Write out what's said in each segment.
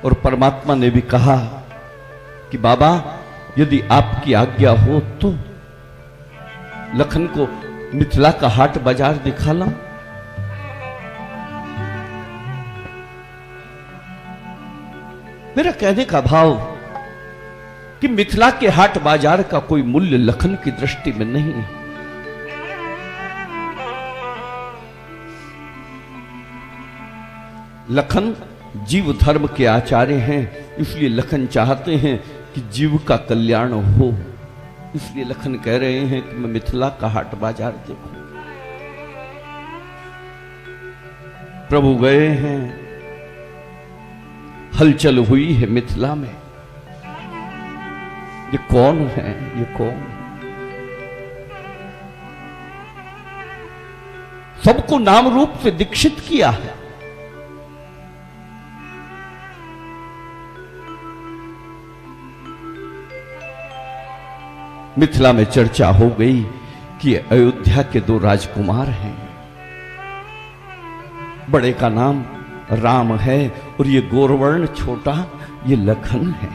और परमात्मा ने भी कहा कि बाबा यदि आपकी आज्ञा हो तो लखन को मिथिला का हाट बाजार दिखा ला। मेरा कहने का भाव कि मिथिला के हाट बाजार का कोई मूल्य लखन की दृष्टि में नहीं है। लखन जीव धर्म के आचार्य हैं, इसलिए लखन चाहते हैं कि जीव का कल्याण हो। इसलिए लखन कह रहे हैं कि मैं मिथिला का हाट बाजार देखूं। प्रभु गए हैं, हलचल हुई है मिथिला में। ये कौन है, ये कौन? सबको नाम रूप से दीक्षित किया है। मिथिला में चर्चा हो गई कि अयोध्या के 2 राजकुमार हैं। बड़े का नाम राम है और ये गोरवर्ण छोटा ये लखन है।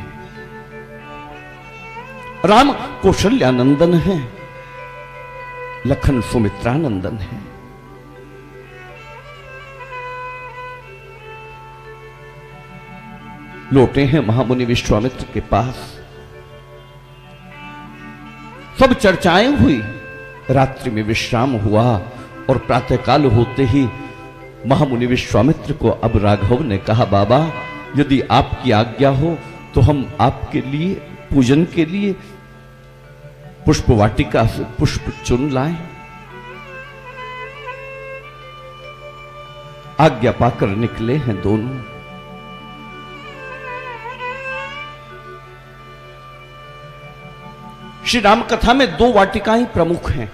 राम कौशल्यानंदन है, लखन सुमित्रानंदन है। लौटे हैं महामुनि विश्वामित्र के पास। सब चर्चाएं हुई, रात्रि में विश्राम हुआ और प्रातःकाल होते ही महामुनि विश्वामित्र को अब राघव ने कहा, बाबा यदि आपकी आज्ञा हो तो हम आपके लिए पूजन के लिए पुष्प वाटिका से पुष्प चुन लाएं। आज्ञा पाकर निकले हैं दोनों। श्री राम कथा में 2 वाटिकाएं प्रमुख हैं।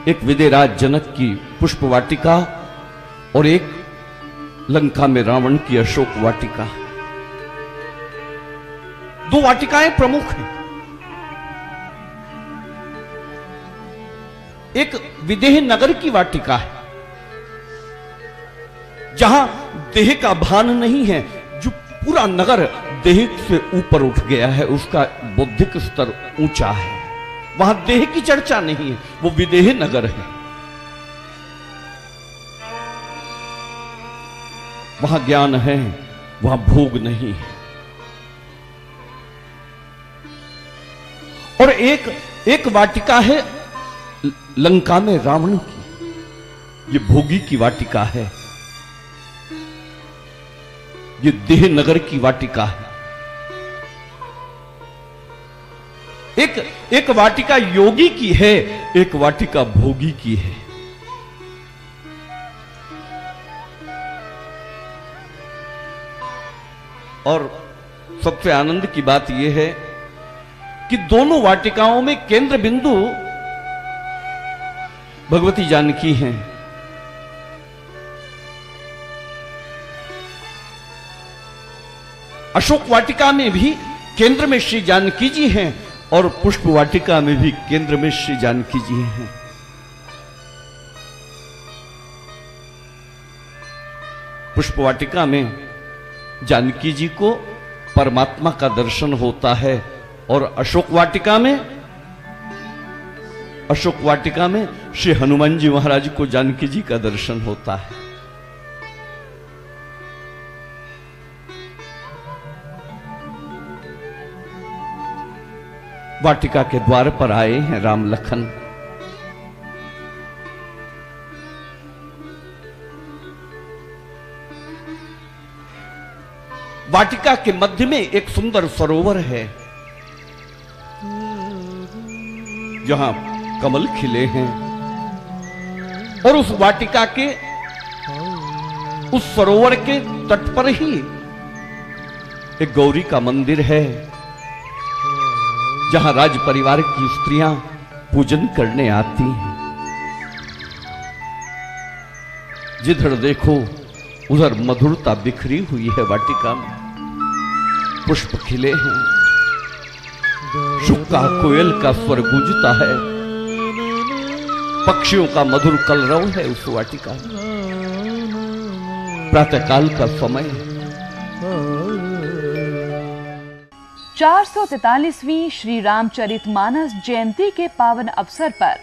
एक विदेराज जनक की पुष्प वाटिका और एक लंका में रावण की अशोक वाटिका। 2 वाटिकाएं प्रमुख हैं। एक विदेह नगर की वाटिका है, जहां देह का भान नहीं है, जो पूरा नगर देह से ऊपर उठ गया है, उसका बौद्धिक स्तर ऊंचा है। वहां देह की चर्चा नहीं है, वो विदेह नगर है। वहां ज्ञान है, वहां भोग नहीं है। और एक वाटिका है लंका में रावण की, ये भोगी की वाटिका है, ये देह नगर की वाटिका है। एक वाटिका योगी की है, एक वाटिका भोगी की है। और सबसे आनंद की बात यह है कि दोनों वाटिकाओं में केंद्र बिंदु भगवती जानकी हैं। अशोक वाटिका में भी केंद्र में श्री जानकी जी हैं और पुष्प वाटिका में भी केंद्र में श्री जानकी जी हैं। पुष्प वाटिका में जानकी जी को परमात्मा का दर्शन होता है और अशोक वाटिका में श्री हनुमान जी महाराज को जानकी जी का दर्शन होता है। वाटिका के द्वार पर आए हैं राम लखन। वाटिका के मध्य में एक सुंदर सरोवर है, जहां कमल खिले हैं। और उस वाटिका के उस सरोवर के तट पर ही एक गौरी का मंदिर है, जहां राज परिवार की स्त्रियां पूजन करने आती हैं। जिधर देखो उधर मधुरता बिखरी हुई है वाटिका में। पुष्प खिले हैं, शुक्का कोयल का स्वर गूंजता है, पक्षियों का मधुर कलरव है उस वाटिका में। प्रातःकाल का समय। 443वीं श्री रामचरितमानस जयंती के पावन अवसर पर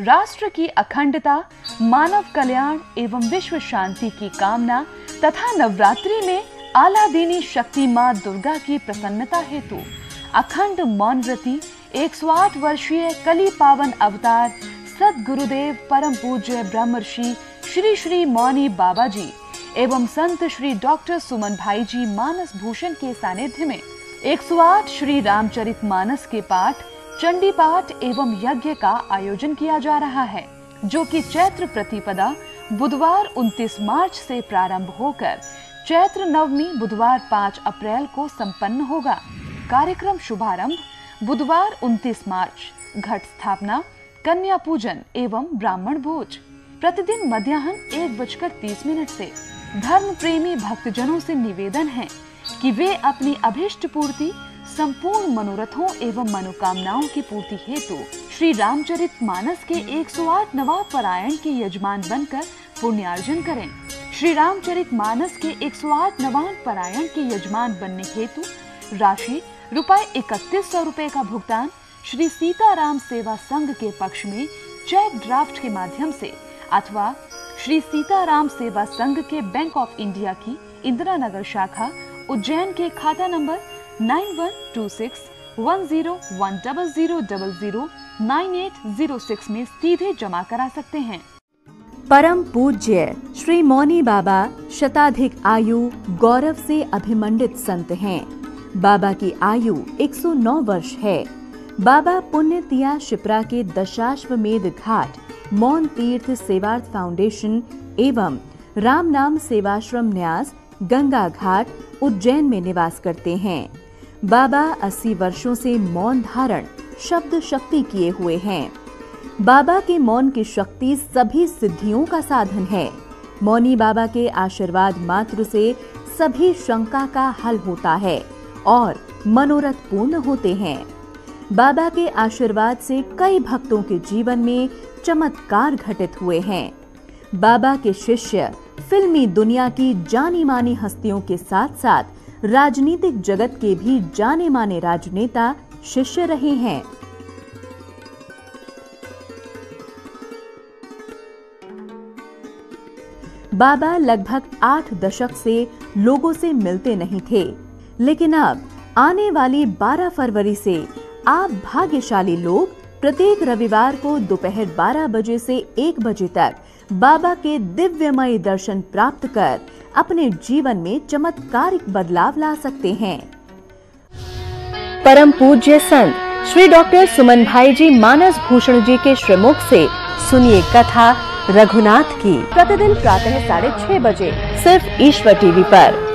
राष्ट्र की अखंडता, मानव कल्याण एवं विश्व शांति की कामना तथा नवरात्रि में आलादीनी शक्ति मां दुर्गा की प्रसन्नता हेतु अखंड मौन व्रती 108 वर्षीय कली पावन अवतार सद्गुरुदेव परम पूज्य ब्रह्मर्षि श्री श्री मौनी बाबा जी एवं संत श्री डॉक्टर सुमन भाई जी मानस भूषण के सानिध्य में 108 श्री रामचरितमानस के पाठ, चंडी पाठ एवं यज्ञ का आयोजन किया जा रहा है, जो कि चैत्र प्रतिपदा बुधवार 29 मार्च से प्रारंभ होकर चैत्र नवमी बुधवार 5 अप्रैल को संपन्न होगा। कार्यक्रम शुभारंभ बुधवार 29 मार्च, घट स्थापना, कन्या पूजन एवं ब्राह्मण भोज प्रतिदिन मध्याह्न 1:30 से। धर्म प्रेमी भक्तजनों से निवेदन है कि वे अपनी अभीष्ट पूर्ति, संपूर्ण मनोरथों एवं मनोकामनाओं की पूर्ति हेतु श्री रामचरितमानस के 108 नवाब पारायण के यजमान बनकर पुण्यार्जन करें। श्री रामचरितमानस के 108 नवाब पारायण के यजमान बनने हेतु राशि ₹3100 का भुगतान श्री सीताराम सेवा संघ के पक्ष में चेक ड्राफ्ट के माध्यम से अथवा श्री सीताराम सेवा संघ के बैंक ऑफ इंडिया की इंदिरा नगर शाखा उज्जैन के खाता नंबर 91261010009806 में सीधे जमा करा सकते हैं। परम पूज्य श्री मौनी बाबा शताधिक आयु गौरव से अभिमंडित संत हैं। बाबा की आयु 109 वर्ष है। बाबा पुण्यतिया शिप्रा के दशाश्वमेध घाट मौन तीर्थ सेवार्थ फाउंडेशन एवं राम नाम सेवाश्रम न्यास गंगा घाट उज्जैन में निवास करते हैं। बाबा 80 वर्षों से मौन धारण शब्द शक्ति किए हुए हैं। बाबा के मौन की शक्ति सभी सिद्धियों का साधन है। मौनी बाबा के आशीर्वाद मात्र से सभी शंका का हल होता है और मनोरथ पूर्ण होते हैं। बाबा के आशीर्वाद से कई भक्तों के जीवन में चमत्कार घटित हुए हैं। बाबा के शिष्य फिल्मी दुनिया की जानी मानी हस्तियों के साथ साथ राजनीतिक जगत के भी जाने माने राजनेता शिष्य रहे हैं। बाबा लगभग 8 दशक से लोगों से मिलते नहीं थे, लेकिन अब आने वाली 12 फरवरी से आप भाग्यशाली लोग प्रत्येक रविवार को दोपहर 12 बजे से 1 बजे तक बाबा के दिव्यमय दर्शन प्राप्त कर अपने जीवन में चमत्कारिक बदलाव ला सकते हैं। परम पूज्य संत श्री डॉक्टर सुमन भाई जी मानस भूषण जी के श्रीमुख से सुनिए कथा रघुनाथ की प्रतिदिन प्रातः 6:30 बजे सिर्फ ईश्वर टीवी पर।